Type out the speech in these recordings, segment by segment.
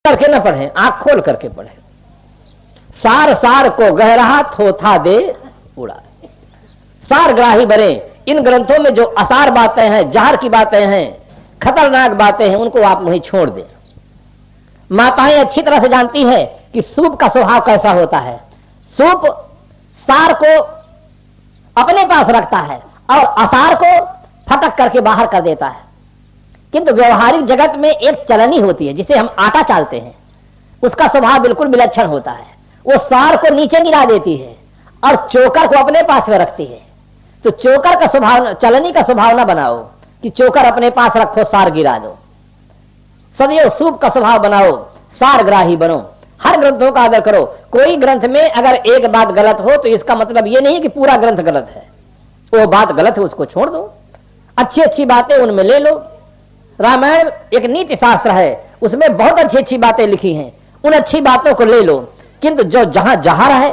करके न पढ़े, आंख खोल करके पढ़े। सार सार को गहरा थोथा दे उड़ा, सार ग्राही बने। इन ग्रंथों में जो असार बातें हैं, जहर की बातें हैं, खतरनाक बातें हैं, उनको आप वहीं छोड़ दें। माताएं अच्छी तरह से जानती है कि सूप का स्वभाव कैसा होता है। सूप सार को अपने पास रखता है और असार को फटक करके बाहर कर देता है। किंतु व्यवहारिक जगत में एक चलनी होती है जिसे हम आटा चालते हैं, उसका स्वभाव बिल्कुल विलक्षण होता है। वो सार को नीचे गिरा देती है और चोकर को अपने पास में रखती है। तो चोकर का स्वभाव, चलनी का स्वभाव ना बनाओ कि चोकर अपने पास रखो सार गिरा दो। सदैव सूप का स्वभाव बनाओ, सार ग्राही बनो। हर ग्रंथों का आदर करो। कोई ग्रंथ में अगर एक बात गलत हो तो इसका मतलब यह नहीं कि पूरा ग्रंथ गलत है। वो बात गलत है उसको छोड़ दो, अच्छी अच्छी बातें उनमें ले लो। रामायण एक नीति शास्त्र है, उसमें बहुत अच्छी अच्छी बातें लिखी हैं, उन अच्छी बातों को ले लो। किंतु जो जहां जहर है,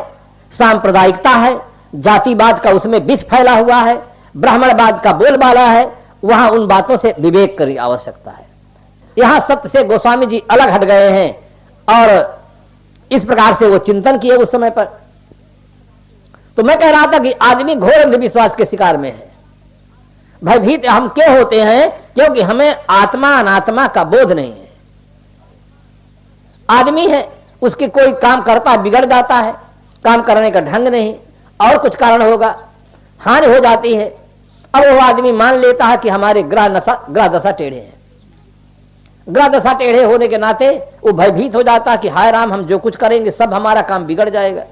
सांप्रदायिकता है, जातिवाद का उसमें विष फैला हुआ है, ब्राह्मणवाद का बोलबाला है, वहां उन बातों से विवेक की आवश्यकता है। यहां सत्य से गोस्वामी जी अलग हट गए हैं और इस प्रकार से वो चिंतन किए उस समय पर। तो मैं कह रहा था कि आदमी घोर अंधविश्वास के शिकार में है। भयभीत हम क्यों होते हैं? क्योंकि हमें आत्मा अनात्मा का बोध नहीं है। आदमी है, उसकी कोई काम करता बिगड़ जाता है, काम करने का ढंग नहीं, और कुछ कारण होगा, हानि हो जाती है। अब वो आदमी मान लेता है कि हमारे ग्रह दशा टेढ़े हैं। ग्रह दशा टेढ़े होने के नाते वो भयभीत हो जाता है कि हाय राम, हम जो कुछ करेंगे सब हमारा काम बिगड़ जाएगा।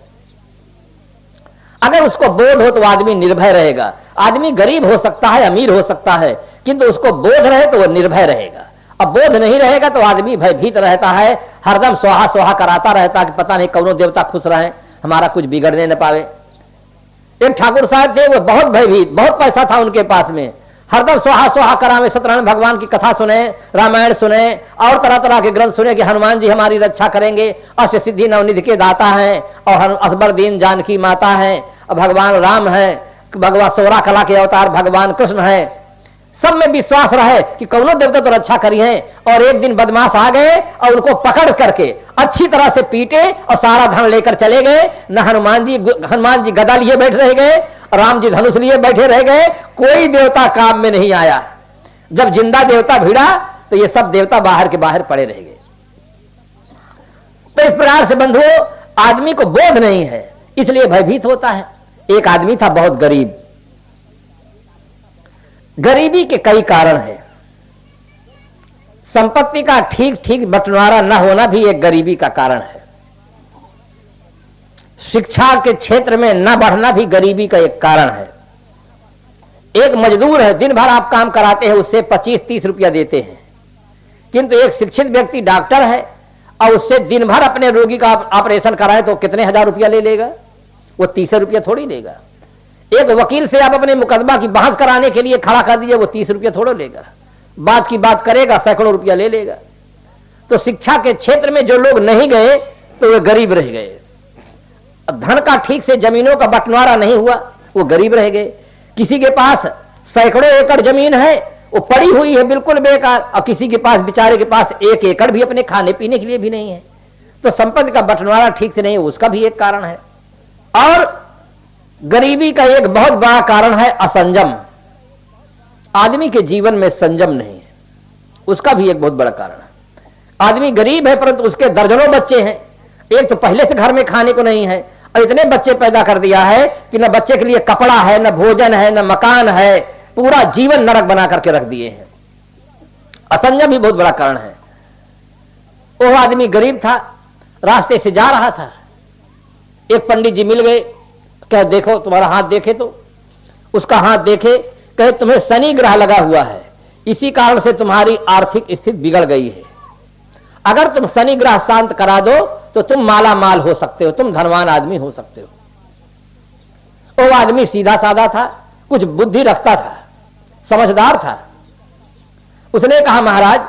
अगर उसको बोध हो तो आदमी निर्भय रहेगा। आदमी गरीब हो सकता है, अमीर हो सकता है, किंतु उसको बोध रहे तो वो निर्भय रहेगा। अब बोध नहीं रहेगा तो आदमी भयभीत रहता है, हरदम स्वाहा स्वाहा कराता रहता है कि पता नहीं कौनो देवता खुश रहे, हमारा कुछ बिगड़ने न पावे। एक ठाकुर साहब थे, वो बहुत भयभीत, बहुत पैसा था उनके पास में, हरदम स्वाहा स्वाहा करावे, सत्यनारायण भगवान की कथा सुने, रामायण सुने और तरह तरह के ग्रंथ सुने कि हनुमान जी हमारी रक्षा करेंगे, अष्ट सिद्धि नवनिधि के दाता हैं, और अकबर दीन जानकी माता है, भगवान राम है, भगवान 16 कला के अवतार भगवान कृष्ण है। सब में विश्वास रहे कि कौनो देवता तो रक्षा करी है। और एक दिन बदमाश आ गए और उनको पकड़ करके अच्छी तरह से पीटे और सारा धन लेकर चले गए। न हनुमान जी गदा लिए बैठ रह गए, राम जी धनुष लिए बैठे रह गए, कोई देवता काम में नहीं आया। जब जिंदा देवता भिड़ा तो ये सब देवता बाहर के बाहर पड़े रह गए। तो इस प्रकार से बंधुओं, आदमी को बोध नहीं है, इसलिए भयभीत होता है। एक आदमी था बहुत गरीब। गरीबी के कई कारण हैं। संपत्ति का ठीक ठीक बंटवारा न होना भी एक गरीबी का कारण है। शिक्षा के क्षेत्र में न बढ़ना भी गरीबी का एक कारण है। एक मजदूर है, दिन भर आप काम कराते हैं, उससे 25-30 रुपया देते हैं, किंतु एक शिक्षित व्यक्ति डॉक्टर है और उससे दिन भर अपने रोगी का ऑपरेशन कराए तो कितने हजार रुपया ले लेगा? वो 30 रुपया थोड़ी लेगा। एक वकील से आप अपने मुकदमा की बहस कराने के लिए खड़ा कर दीजिए, वो 30 रुपया थोड़ा लेगा, बात की बात करेगा, सैकड़ों रुपया ले लेगा। तो शिक्षा के क्षेत्र में जो लोग नहीं गए तो वे गरीब रह गए। धन का ठीक से जमीनों का बंटवारा नहीं हुआ, वो गरीब रह गए। किसी के पास सैकड़ों एकड़ जमीन है, वो पड़ी हुई है बिल्कुल बेकार, और किसी के पास, बेचारे के पास 1 एकड़ भी अपने खाने पीने के लिए भी नहीं है। तो संपत्ति का बंटवारा ठीक से नहीं, उसका भी एक कारण है। और गरीबी का एक बहुत बड़ा कारण है असंजम। आदमी के जीवन में संजम नहीं है, उसका भी एक बहुत बड़ा कारण है। आदमी गरीब है परंतु उसके दर्जनों बच्चे हैं। एक तो पहले से घर में खाने को नहीं है और इतने बच्चे पैदा कर दिया है कि न बच्चे के लिए कपड़ा है, न भोजन है, न मकान है, पूरा जीवन नरक बना करके रख दिए हैं। असंजम भी बहुत बड़ा कारण है। वो आदमी गरीब था, रास्ते से जा रहा था, एक पंडित जी मिल गए, कहे देखो तुम्हारा हाथ देखे, तो उसका हाथ देखे, कहे तुम्हें शनि ग्रह लगा हुआ है, इसी कारण से तुम्हारी आर्थिक स्थिति बिगड़ गई है। अगर तुम शनि ग्रह शांत करा दो तो तुम माला माल हो सकते हो, तुम धनवान आदमी हो सकते हो। वो आदमी सीधा साधा था, कुछ बुद्धि रखता था, समझदार था। उसने कहा महाराज,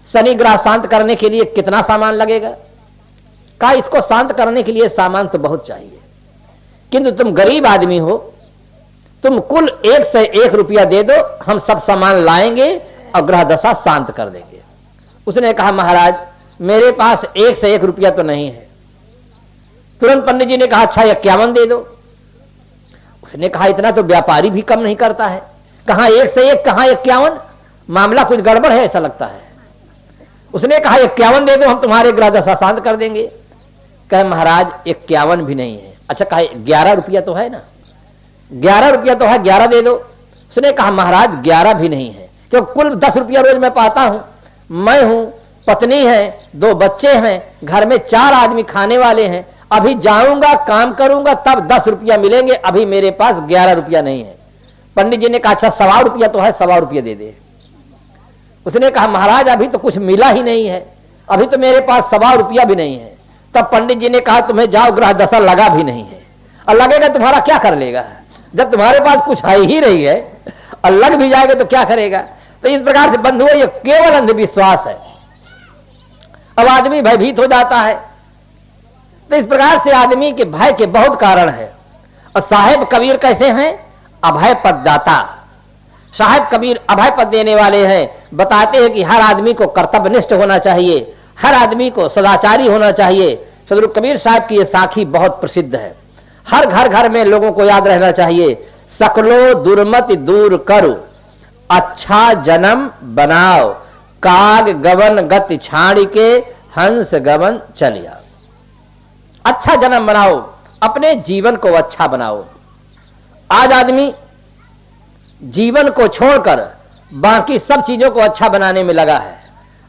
शनि ग्रह शांत करने के लिए कितना सामान लगेगा? कहा इसको शांत करने के लिए सामान तो बहुत चाहिए, किंतु तुम गरीब आदमी हो, तुम कुल 1 से 1 रुपया दे दो, हम सब सामान लाएंगे और ग्रह दशा शांत कर देंगे। उसने कहा महाराज मेरे पास 1 से 1 रुपया तो नहीं है। तुरंत पंडित जी ने कहा अच्छा 51 दे दो। उसने कहा इतना तो व्यापारी भी कम नहीं करता है, कहां 1 से 1, कहां 51, मामला कुछ गड़बड़ है ऐसा लगता है। उसने कहा 51 दे दो, हम तुम्हारे ग्रह दशा शांत कर देंगे। कहे महाराज 51 भी नहीं है। अच्छा कहा 11 रुपया तो है ना, 11 रुपया तो है, 11 दे दो। उसने कहा महाराज 11 भी नहीं है, क्योंकि कुल 10 रुपया रोज मैं पाता हूं, मैं हूं, पत्नी है, 2 बच्चे हैं, घर में 4 आदमी खाने वाले हैं, अभी जाऊंगा काम करूंगा तब 10 रुपया मिलेंगे, अभी मेरे पास 11 रुपया नहीं है। पंडित जी ने कहा अच्छा 1.25 रुपया तो है, 1.25 रुपया दे दे। उसने कहा महाराज अभी तो कुछ मिला ही नहीं है, अभी तो मेरे पास 1.25 रुपया भी नहीं है। तब पंडित जी ने कहा तुम्हें जाओ ग्रह दशा लगा भी नहीं है, और लगेगा तुम्हारा क्या कर लेगा, जब तुम्हारे पास कुछ है ही नहीं है और लग भी जाएगा तो क्या करेगा। तो इस प्रकार से बंधुओं ये केवल अंधविश्वास है। अब आदमी भयभीत हो जाता है। तो इस प्रकार से आदमी के भय के बहुत कारण है। और साहेब कबीर कैसे हैं, अभय पद दाता। साहेब कबीर अभय पद देने वाले हैं, बताते हैं कि हर आदमी को कर्तव्यनिष्ठ होना चाहिए, हर आदमी को सदाचारी होना चाहिए। सदगुरु कबीर साहब की यह साखी बहुत प्रसिद्ध है, हर घर घर में लोगों को याद रहना चाहिए। सकलो दुर्मति दूर करो, अच्छा जन्म बनाओ, काग गवन गति छाड़ के हंस गवन चलिया। अच्छा जन्म बनाओ, अपने जीवन को अच्छा बनाओ। आज आदमी जीवन को छोड़कर बाकी सब चीजों को अच्छा बनाने में लगा है।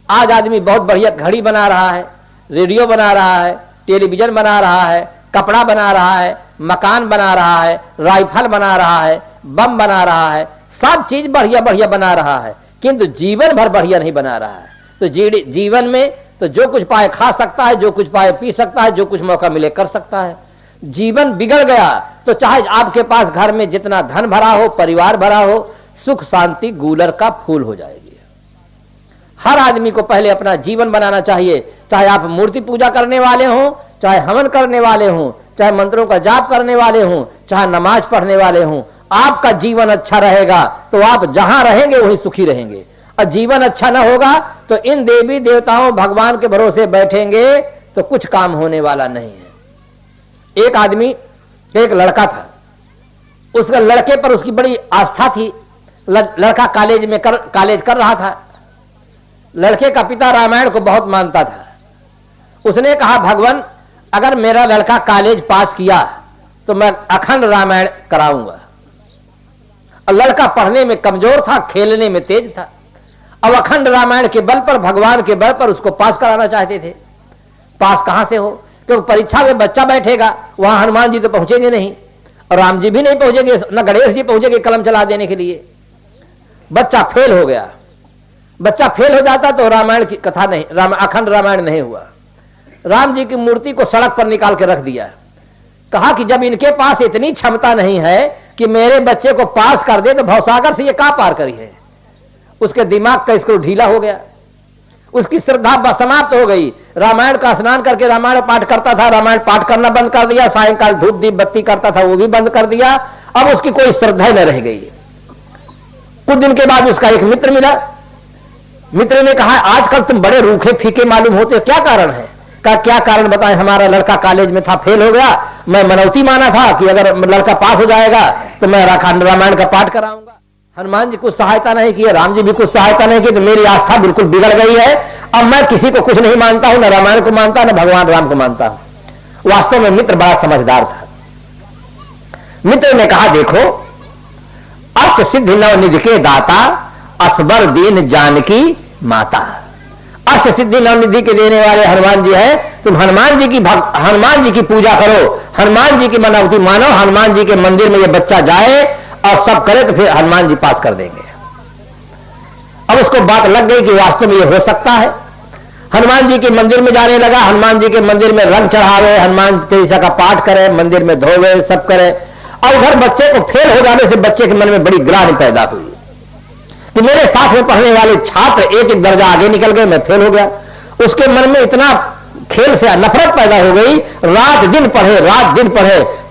आज आदमी बहुत बढ़िया घड़ी बना रहा है, रेडियो बना रहा है, टेलीविजन बना रहा है, कपड़ा बना रहा है, मकान बना रहा है, राइफल बना रहा है, बम बना रहा है, सब चीज बढ़िया बढ़िया बना रहा है, किंतु जीवन भर बढ़िया नहीं बना रहा है। तो जीवन में तो जो कुछ पाए खा सकता है, जो कुछ पाए पी सकता है, जो कुछ मौका मिले कर सकता है। जीवन बिगड़ गया तो चाहे आपके पास घर में जितना धन भरा हो, परिवार भरा हो, सुख शांति गूलर का फूल हो जाएगी। हर आदमी को पहले अपना जीवन बनाना चाहिए। चाहे आप मूर्ति पूजा करने वाले हों, चाहे हवन करने वाले हों, चाहे मंत्रों का जाप करने वाले हों, चाहे नमाज पढ़ने वाले हों, आपका जीवन अच्छा रहेगा तो आप जहां रहेंगे वहीं सुखी रहेंगे। और जीवन अच्छा ना होगा तो इन देवी देवताओं भगवान के भरोसे बैठेंगे तो कुछ काम होने वाला नहीं है। एक आदमी, एक लड़का था, उसका लड़के पर उसकी बड़ी आस्था थी। लड़का कॉलेज कर रहा था। लड़के का पिता रामायण को बहुत मानता था। उसने कहा भगवान अगर मेरा लड़का कॉलेज पास किया तो मैं अखंड रामायण कराऊंगा। और लड़का पढ़ने में कमजोर था, खेलने में तेज था। अब अखंड रामायण के बल पर, भगवान के बल पर उसको पास कराना चाहते थे। पास कहां से हो, क्योंकि परीक्षा में बच्चा बैठेगा, वहां हनुमान जी तो पहुंचेंगे नहीं और राम जी भी नहीं पहुंचेंगे, न गणेश जी पहुंचेंगे कलम चला देने के लिए। बच्चा फेल हो गया। बच्चा फेल हो जाता तो रामायण की कथा नहीं, अखंड रामायण नहीं हुआ। राम जी की मूर्ति को सड़क पर निकाल के रख दिया। कहा कि जब इनके पास इतनी क्षमता नहीं है कि मेरे बच्चे को पास कर दे तो भवसागर से ये कहां पार करी है। उसके दिमाग का स्क्रू ढीला हो गया, उसकी श्रद्धा समाप्त हो गई। रामायण का स्नान करके रामायण पाठ करता था, रामायण पाठ करना बंद कर दिया। सायंकाल धूप दीप बत्ती करता था, वो भी बंद कर दिया। अब उसकी कोई श्रद्धा न रह गई। कुछ दिन के बाद उसका एक मित्र मिला। मित्र ने कहा आजकल तुम बड़े रूखे फीके मालूम होते हो, क्या कारण है। कहा क्या कारण बताएं, हमारा लड़का कॉलेज में था, फेल हो गया। मैं मनौती माना था कि अगर लड़का पास हो जाएगा तो मैं रामायण का पाठ कराऊंगा। हनुमान जी कुछ सहायता नहीं की, राम जी भी कुछ सहायता नहीं की, तो मेरी आस्था बिल्कुल बिगड़ गई है। अब मैं किसी को कुछ नहीं मानता हूं, न रामायण को मानता न भगवान राम को मानता हूं। वास्तव में मित्र बड़ा समझदार था। मित्र ने कहा देखो, अष्ट सिद्धि नवनिधि के दाता, असबर दीन जानकी माता। अष्ट सिद्धि नवनिधि के देने वाले हनुमान जी है। तुम हनुमान जी की पूजा करो, हनुमान जी की मनौती मानो, हनुमान जी के मंदिर में ये बच्चा जाए और सब करे तो फिर हनुमान जी पास कर देंगे। अब उसको बात लग गई कि वास्तव में ये हो सकता है। हनुमान जी के मंदिर में जाने लगा। हनुमान जी के मंदिर में रंग चढ़ावे, हनुमान चालीसा का पाठ करे, मंदिर में धोवे, सब करे। और उधर बच्चे को फेल हो जाने से बच्चे के मन में बड़ी ग्लानि पैदा हुई कि मेरे साथ में पढ़ने वाले छात्र एक एक दर्जा आगे निकल गए, मैं फेल हो गया। उसके मन में इतना खेल से नफरत पैदा हो गई। रात दिन पढ़े,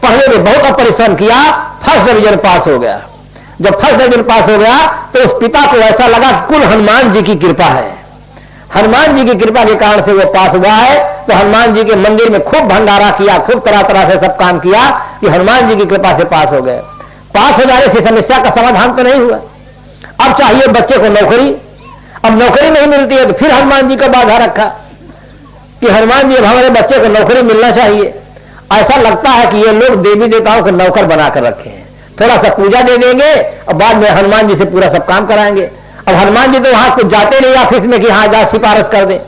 पढ़ने में बहुत परिश्रम किया, फर्स्ट डिवीजन पास हो गया। जब फर्स्ट डिवीजन पास हो गया तो उस पिता को ऐसा लगा कि कुल हनुमान जी की कृपा है। हनुमान जी की कृपा के कारण से वो पास हुआ है। तो हनुमान जी के मंदिर में खूब भंडारा किया, खूब तरह तरह से सब काम किया कि हनुमान जी की कृपा से पास हो गए। पास हो जाने से समस्या का समाधान तो नहीं हुआ। अब चाहिए बच्चे को नौकरी, अब नौकरी नहीं मिलती है तो फिर हनुमान जी का बाधा रखा कि हनुमान जी अब हमारे बच्चे को नौकरी मिलना चाहिए। ऐसा लगता है कि ये लोग देवी देवताओं को नौकर बनाकर रखे हैं, थोड़ा सा पूजा दे देंगे और बाद में हनुमान जी से पूरा सब काम कराएंगे। अब हनुमान जी तो वहां कुछ जाते नहीं ऑफिस में कि हाँ जा सिफारिश कर दे,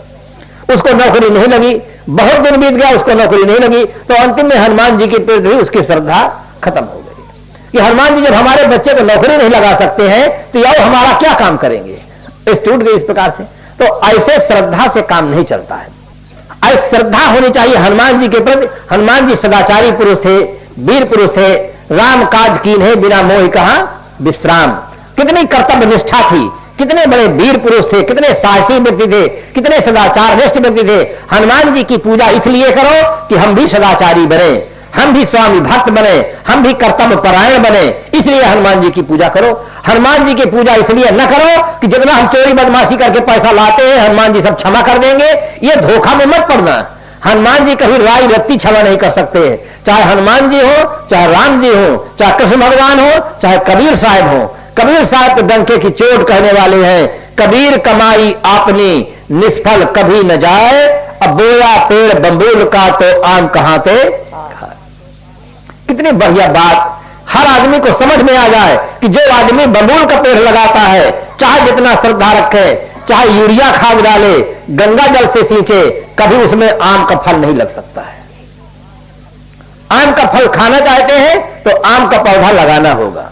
उसको नौकरी नहीं लगी, बहुत दिन बीत गया उसको नौकरी नहीं लगी, तो अंतिम में हनुमान जी के प्रति उसकी श्रद्धा खत्म हो गई कि हनुमान जी जब हमारे बच्चे को नौकरी नहीं लगा सकते हैं तो यार हमारा क्या काम करेंगे, इस टूट गई इस प्रकार से। तो ऐसे श्रद्धा से काम नहीं चलता है, ऐसी श्रद्धा होनी चाहिए हनुमान जी के प्रति। हनुमान जी सदाचारी पुरुष थे, वीर पुरुष थे, राम काज कीन्हे बिना मोह कहां विश्राम। कितनी कर्तव्य निष्ठा थी, कितने बड़े वीर पुरुष थे, कितने साहसी व्यक्ति थे, कितने सदाचार निष्ठ व्यक्ति थे। हनुमान जी की पूजा इसलिए करो कि हम भी सदाचारी बने, हम भी स्वामी भक्त बने, हम भी कर्तव्य परायण बने, इसलिए हनुमान जी की पूजा करो। हनुमान जी की पूजा इसलिए न करो कि जितना हम चोरी बदमाशी करके पैसा लाते हैं हनुमान जी सब क्षमा कर देंगे, ये धोखा में मत पड़ना। हनुमान जी कभी राई रत्ती क्षमा नहीं कर सकते। चाहे हनुमान जी हो, चाहे राम जी हो, चाहे कृष्ण भगवान हो, चाहे कबीर साहब हो। कबीर साहब के डंके की चोट कहने वाले हैं, कबीर कमाई आपने निष्फल कभी न जाए, अब बोया पेड़ बंबूल का तो आम कहां थे। कितनी बढ़िया बात, हर आदमी को समझ में आ जाए कि जो आदमी बबूल का पेड़ लगाता है, चाहे जितना श्रद्धा रखे, चाहे यूरिया खाद डाले, गंगा जल से सींचे, कभी उसमें आम का फल नहीं लग सकता है। आम का फल खाना चाहते हैं तो आम का पौधा लगाना होगा।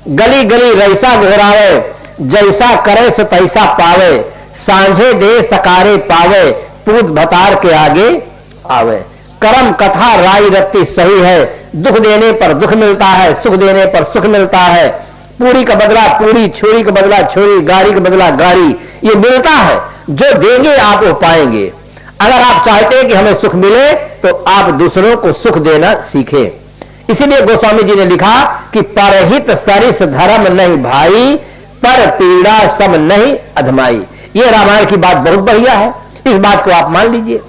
गली गली रईसा घोरावे, जैसा करे सो तैसा पावे, सांझे दे सकारे पावे, पूत भतार के आगे आवे। कर्म कथा राई रत्ती सही है, दुख देने पर दुख मिलता है, सुख देने पर सुख मिलता है। पूरी का बदला पूरी, छुरी का बदला छुरी, गाड़ी का बदला गाड़ी, ये मिलता है। जो देंगे आप वो पाएंगे। अगर आप चाहते हैं कि हमें सुख मिले तो आप दूसरों को सुख देना सीखें। इसीलिए गोस्वामी जी ने लिखा कि परहित सरिस धर्म नहीं भाई, पर पीड़ा सब नहीं अधमाई। ये रामायण की बात बहुत बढ़िया है, इस बात को आप मान लीजिए।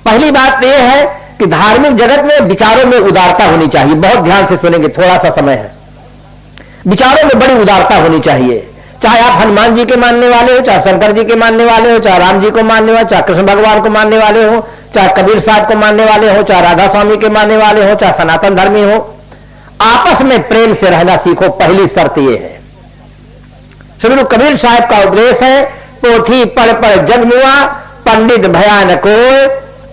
पहली बात यह है कि धार्मिक जगत में विचारों में उदारता होनी चाहिए। बहुत ध्यान से सुनेंगे, थोड़ा सा समय है। विचारों में बड़ी उदारता होनी चाहिए। चाहे आप हनुमान जी के मानने वाले हो, चाहे शंकर जी के मानने वाले हो, चाहे राम जी को मानने वाले, चाहे कृष्ण भगवान को मानने वाले हो, चाहे कबीर साहब को मानने वाले हो, चाहे राधा स्वामी के मानने वाले हो, चाहे सनातन धर्मी हो, आपस में प्रेम से रहना सीखो। पहली शर्त यह है। श्री कबीर साहब का उपदेश है, पोथी पढ़ पढ़ जग मुआ, पंडित भयानको,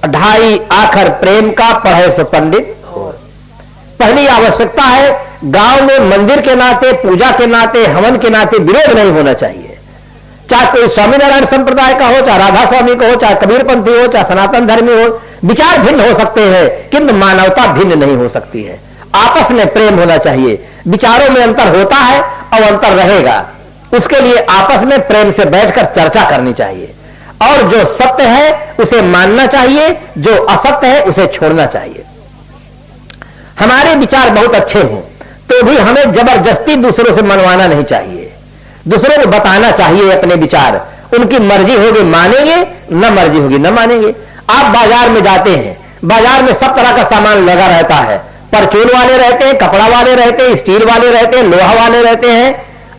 ढाई आखर प्रेम का पढ़े सो पंडित हो। पहली आवश्यकता है, गांव में मंदिर के नाते, पूजा के नाते, हवन के नाते विरोध नहीं होना चाहिए। चाहे कोई स्वामीनारायण संप्रदाय का हो, चाहे राधा स्वामी का हो, चाहे कबीरपंथी हो, चाहे सनातन धर्मी हो, विचार भिन्न हो सकते हैं किंतु मानवता भिन्न नहीं हो सकती है। आपस में प्रेम होना चाहिए। विचारों में अंतर होता है और अंतर रहेगा, उसके लिए आपस में प्रेम से बैठकर चर्चा करनी चाहिए। और जो सत्य है उसे मानना चाहिए, जो असत्य है उसे छोड़ना चाहिए। हमारे विचार बहुत अच्छे हों तो भी हमें जबरदस्ती दूसरों से मनवाना नहीं चाहिए। दूसरों को बताना चाहिए अपने विचार। उनकी मर्जी होगी मानेंगे, न मर्जी होगी न मानेंगे। आप बाजार में जाते हैं, बाजार में सब तरह का सामान लगा रहता है। परचून वाले रहते हैं, कपड़ा वाले रहते हैं, स्टील वाले रहते हैं, लोहा वाले रहते हैं।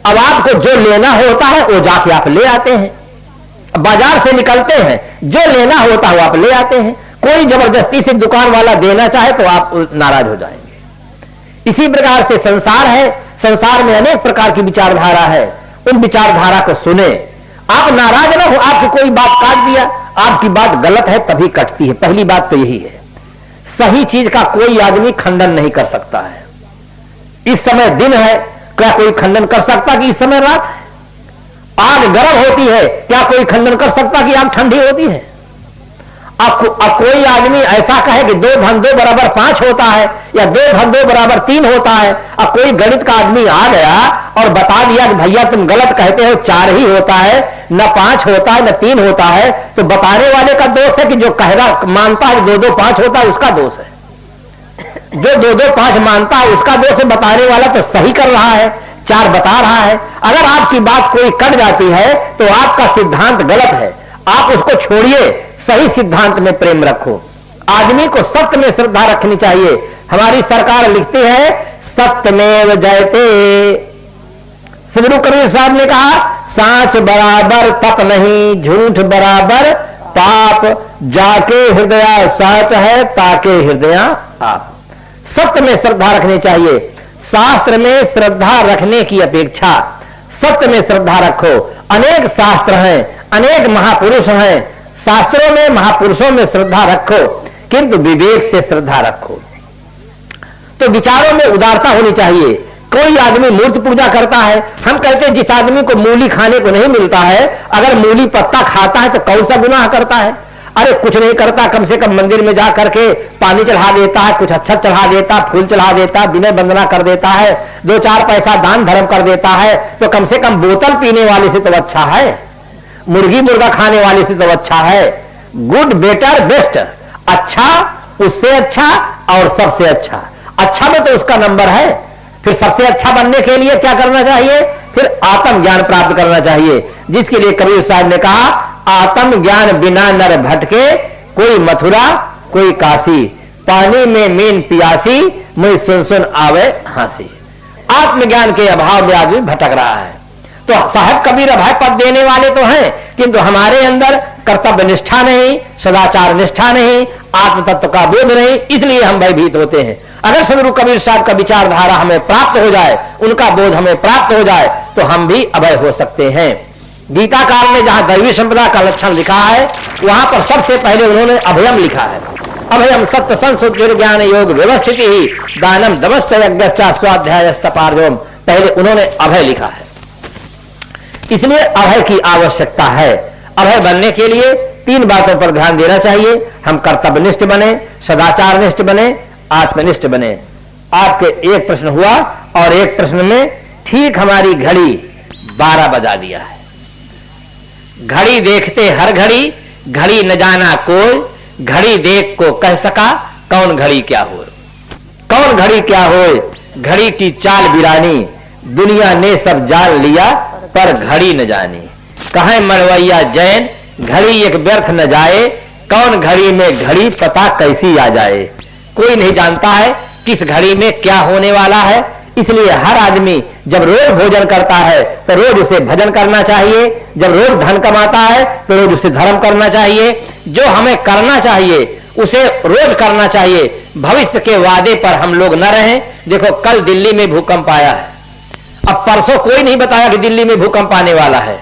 अब आपको जो लेना होता है वो जाके आप ले आते हैं। बाजार से निकलते हैं, जो लेना होता है वो आप ले आते हैं। कोई जबरदस्ती से दुकान वाला देना चाहे तो आप नाराज हो जाएंगे। इसी प्रकार से संसार है, संसार में अनेक प्रकार की विचारधारा है। उन विचारधारा को सुने, आप नाराज ना हो। आपकी कोई बात काट दिया, आपकी बात गलत है तभी कटती है। पहली बात तो यही है। सही चीज का कोई आदमी खंडन नहीं कर सकता है। इस समय दिन है, क्या कोई खंडन कर सकता कि इस समय रात है? आग गर्म होती है, क्या कोई खंडन कर सकता कि आग ठंडी होती है? अब कोई आदमी ऐसा कहे कि 2 + 2 = 5 होता है या 2 + 2 = 3 होता है। अब कोई गणित का आदमी आ गया और बता दिया कि भैया तुम गलत कहते हो, 4 ही होता है, न 5 होता है, न 3 होता है, तो बताने वाले का दोष है कि जो कहेगा मानता है 2 2 5 होता है उसका दोष है। जो 2 2 5 मानता है उसका दोष है, बताने वाला तो सही कर रहा है। चार बता रहा है। अगर आपकी बात कोई कट जाती है तो आपका सिद्धांत गलत है, आप उसको छोड़िए, सही सिद्धांत में प्रेम रखो। आदमी को सत्य में श्रद्धा रखनी चाहिए। हमारी सरकार लिखती है सत्यमेव जयते। सदगुरु कबीर साहब ने कहा सांच बराबर तप नहीं, झूठ बराबर पाप, जाके हृदय साच है ताके हृदय आप। सत्य में श्रद्धा रखनी चाहिए। शास्त्र में श्रद्धा रखने की अपेक्षा सत्य में श्रद्धा रखो। अनेक शास्त्र हैं, अनेक महापुरुष हैं, शास्त्रों में महापुरुषों में श्रद्धा रखो, किंतु विवेक से श्रद्धा रखो। तो विचारों में उदारता होनी चाहिए। कोई आदमी मूर्ति पूजा करता है, हम कहते हैं जिस आदमी को मूली खाने को नहीं मिलता है, अगर मूली पत्ता खाता है तो कौन सा गुनाह करता है? अरे कुछ नहीं करता, कम से कम मंदिर में जा करके पानी चढ़ा देता है, कुछ अच्छा चढ़ा देता, फूल चढ़ा देता, विनय वंदना कर देता है, 2-4 पैसा दान धर्म कर देता है, तो कम से कम बोतल पीने वाले से तो अच्छा है, मुर्गी मुर्गा खाने वाले से तो अच्छा है। गुड, बेटर, बेस्ट, अच्छा, उससे अच्छा और सबसे अच्छा। अच्छा में तो उसका नंबर है। फिर सबसे अच्छा बनने के लिए क्या करना चाहिए? फिर आत्म ज्ञान प्राप्त करना चाहिए, जिसके लिए कबीर साहब ने कहा आत्म ज्ञान बिना नर भटके, कोई मथुरा कोई काशी, पानी में मीन पियासी, मुझे सुन सुन आवे हंसी। आत्मज्ञान के अभाव में आदमी भटक रहा है। तो साहब कबीर अभय पद देने वाले तो हैं, किंतु हमारे अंदर कर्तव्य निष्ठा नहीं, सदाचार निष्ठा नहीं, आत्म तत्व का बोध नहीं, इसलिए हम भयभीत होते हैं। अगर सदगुरु कबीर साहब का विचारधारा हमें प्राप्त हो जाए, उनका बोध हमें प्राप्त हो जाए, तो हम भी अभय हो सकते हैं। गीता काल में जहां दैवी संपदा का लक्षण लिखा है, वहां पर सबसे पहले उन्होंने अभयम लिखा है। अभयम सत्य संस्कृति ज्ञान योग व्यवस्थित ही दानम दमस्त यज्ञश्च स्वाध्यायस्तपार्जोम, पहले उन्होंने अभय लिखा है। इसलिए अभय की आवश्यकता है। अभय बनने के लिए 3 बातों पर ध्यान देना चाहिए। हम कर्तव्यनिष्ठ बने, सदाचार निष्ठ बने, आत्मनिष्ठ बने। आपके एक प्रश्न हुआ और एक प्रश्न में ठीक हमारी घड़ी 12 बजा दिया है। घड़ी देखते हर घड़ी, घड़ी न जाना कोई, घड़ी देख को कह सका कौन घड़ी क्या हो। कौन घड़ी क्या हो, घड़ी की चाल बिरानी, दुनिया ने सब जान लिया पर घड़ी न जानी। कहे मरवैया जैन घड़ी एक व्यर्थ न जाए, कौन घड़ी में घड़ी पता कैसी आ जाए। कोई नहीं जानता है किस घड़ी में क्या होने वाला है। इसलिए हर आदमी जब रोज भोजन करता है तो रोज उसे भजन करना चाहिए, जब रोज धन कमाता है तो रोज उसे धर्म करना चाहिए। जो हमें करना चाहिए उसे रोज करना चाहिए। भविष्य के वादे पर हम लोग न रहें। देखो कल दिल्ली में भूकंप आया है, अब परसों कोई नहीं बताया कि दिल्ली में भूकंप आने वाला है।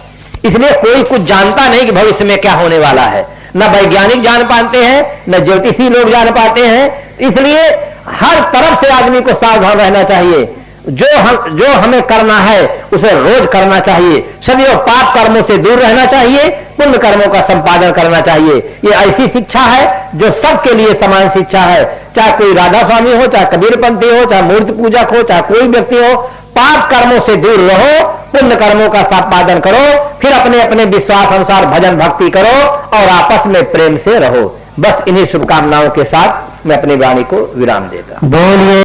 इसलिए कोई कुछ जानता नहीं कि भविष्य में क्या होने वाला है। न वैज्ञानिक जान पाते हैं, न ज्योतिषी लोग जान पाते हैं। इसलिए हर तरफ से आदमी को सावधान रहना चाहिए। जो हमें करना है उसे रोज करना चाहिए। सदैव पाप कर्मों से दूर रहना चाहिए, पुण्य कर्मों का संपादन करना चाहिए। ये ऐसी शिक्षा है जो सबके लिए समान शिक्षा है। चाहे कोई राधा स्वामी हो, चाहे कबीरपंथी हो, चाहे मूर्ति पूजक हो, चाहे कोई व्यक्ति हो, पाप कर्मों से दूर रहो, पुण्य कर्मों का संपादन करो, फिर अपने अपने विश्वास अनुसार भजन भक्ति करो और आपस में प्रेम से रहो। बस इन्हीं शुभकामनाओं के साथ मैं अपनी वाणी को विराम देता हूं। बोलिए।